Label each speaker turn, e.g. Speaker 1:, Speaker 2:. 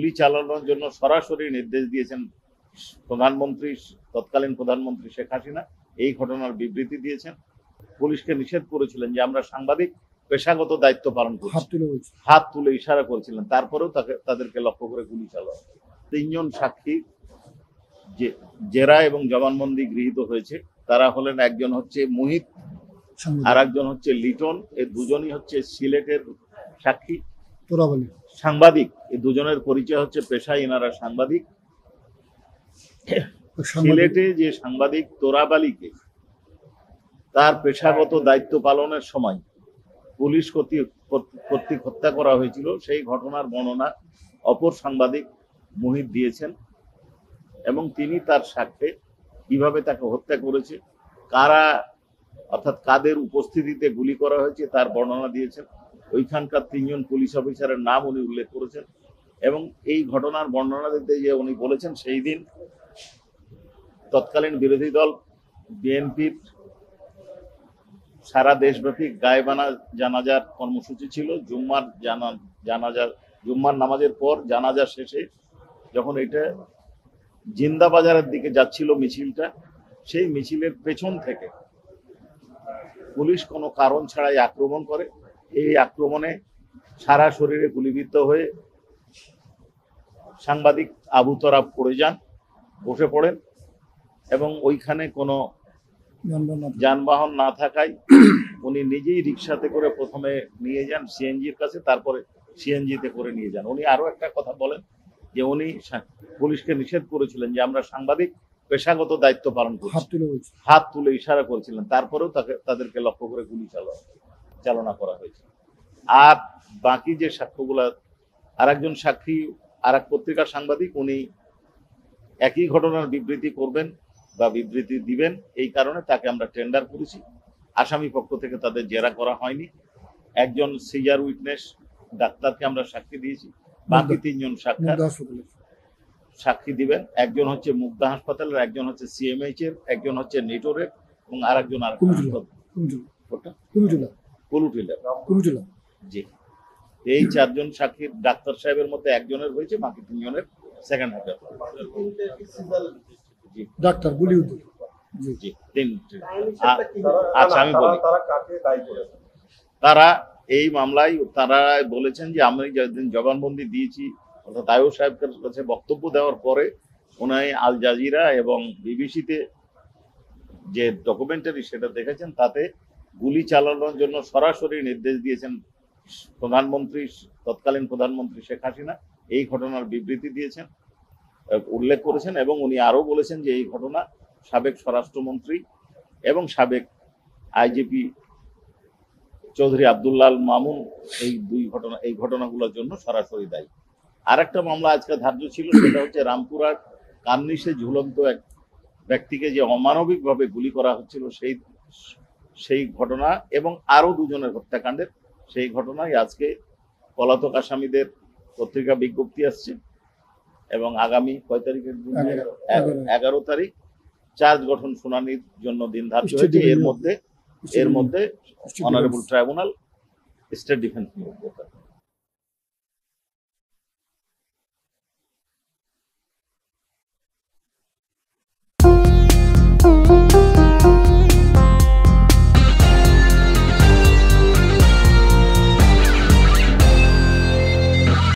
Speaker 1: গুলি চালানোর জন্য সরাসরি নির্দেশ দিয়েছেন প্রধানমন্ত্রী, তৎকালীন প্রধানমন্ত্রী শেখ হাসিনা। এই ঘটনার বিবৃতি দিয়েছেন। পুলিশকে নিষেধ করেছিলেন যে আমরা সাংবাদিক পেশাগত দায়িত্ব পালন করছি, হাত তুলে ইশারা করেছিলেন। তারপরেও তাদেরকে লক্ষ্য করে গুলি চালানো। 3 জন সাক্ষী যে জেরা এবং জবানবন্দি গৃহীত হয়েছে তারা হলেন, একজন হচ্ছে মুহিত, আর একজন হচ্ছে লিটন। এই দুজনই হচ্ছে সিলেটের সাক্ষী, সাংবাদিক। এই দুজনের পরিচয় হচ্ছে পেশায় এনারা সাংবাদিক। সিলেটে যে সাংবাদিক তোরাবালিকে তার পেশাগত দায়িত্ব পালনের সময় পুলিশ কর্তৃক হত্যা করা হয়েছিল, সেই ঘটনার বর্ণনা অপর সাংবাদিক মুহিত দিয়েছেন এবং তিনি তার সাক্ষ্যে কিভাবে তাকে হত্যা করেছে, কারা অর্থাৎ কাদের উপস্থিতিতে গুলি করা হয়েছে তার বর্ণনা দিয়েছেন। ওইখানকার 3 জন পুলিশ অফিসারের নাম উনি উল্লেখ করেছেন এবং এই ঘটনার বর্ণনা দিতে যে উনি বলেছেন সেই দিন তৎকালীন বিরোধী দল বিএনপির সারা দেশব্যাপী গায়েবানা জানাজার কর্মসূচি ছিল। জুম্মার নামাজের পর জানাজা শেষে যখন এটা জিন্দাবাজারের দিকে যাচ্ছিল মিছিলটা, সেই মিছিলের পেছন থেকে পুলিশ কোনো কারণ ছাড়াই আক্রমণ করে। এই আক্রমণে সারা শরীরে গুলিবিদ্ধ হয়ে সাংবাদিক আবু তরাব পড়ে যান, বসে পড়েন এবং ওইখানে কোনো যানবাহন না থাকায় উনি নিজেই রিক্সাতে করে প্রথমে নিয়ে যান সিএনজির কাছে, তারপরে সিএনজিতে করে নিয়ে যান। উনি আরো একটা কথা বলেন যে উনি পুলিশকে নিষেধ করেছিলেন যে আমরা সাংবাদিক পেশাগত দায়িত্ব পালন করছি, হাত তুলে ইশারা করেছিলেন। তারপরেও তাদেরকে লক্ষ্য করে গুলি চালনা করা হয়েছে। আর বাকি যে সাক্ষ্যগুলা, আর একজন সাক্ষী আর এক পত্রিকার সাংবাদিক, উনি একই ঘটনার বিবৃতি করবেন বা বিবৃতি দিবেন, এই কারণে তাকে আমরা টেন্ডার করেছি। আসামি পক্ষ থেকে তাদের জেরা করা হয়নি। একজন সিজার উইটনেস ডাক্তারকে আমরা সাক্ষী দিয়েছি, বাকি 3 জন সাক্ষী দিবেন। একজন হচ্ছে মুগদা হাসপাতালের, একজন হচ্ছে সিএমএইচ এর, একজন হচ্ছে নেটোরের এবং আরেকজন কুলুটিলা। জি, এই 4 জন সাক্ষী ডাক্তার সাহেবের মধ্যে একজনের হয়েছে, বাকি 3 জনের সেকেন্ড হাফে।
Speaker 2: ডাক্তার বলিউড।
Speaker 1: জি, আচ্ছা আমি বলি, তারা এই মামলায় তারা বলেছেন যে আমি যেদিন জবানবন্দি দিয়েছি অর্থাৎ আয়ুব সাহেবের কাছে বক্তব্য দেওয়ার পরে উনি আল জাজিরা এবং বিবিসিতে যে ডকুমেন্টারি সেটা দেখেছেন, তাতে গুলি চালানোর জন্য সরাসরি নির্দেশ দিয়েছেন প্রধানমন্ত্রী, তৎকালীন প্রধানমন্ত্রী শেখ হাসিনা। এই ঘটনার বিবৃতি দিয়েছেন, উল্লেখ করেছেন এবং উনি আরো বলেছেন যে এই ঘটনা সাবেক স্বরাষ্ট্রমন্ত্রী এবং সাবেক আইজিপি চৌধুরী আব্দুল্লাহ আল মামুন এই ঘটনাগুলোর জন্য সরাসরি দায়ী। আর একটা মামলা আজকে ধার্য ছিল, সেটা হচ্ছে রামপুরার কান্নিসে ঝুলন্ত এক ব্যক্তিকে যে অমানবিকভাবে গুলি করা হচ্ছিল সেই ঘটনা এবং আরো 2 জনের হত্যাকাণ্ডের সেই ঘটনায় আজকে পলাতক আসামিদের পত্রিকা বিজ্ঞপ্তি আসছে এবং আগামী 6 তারিখের 11 তারিখ চার্জ গঠন শুনানির জন্য দিন ধার্য হয়েছে। এর মধ্যে অনারেবল ট্রাইব্যুনাল স্টেট ডিফেন্স নিয়োগ করবে।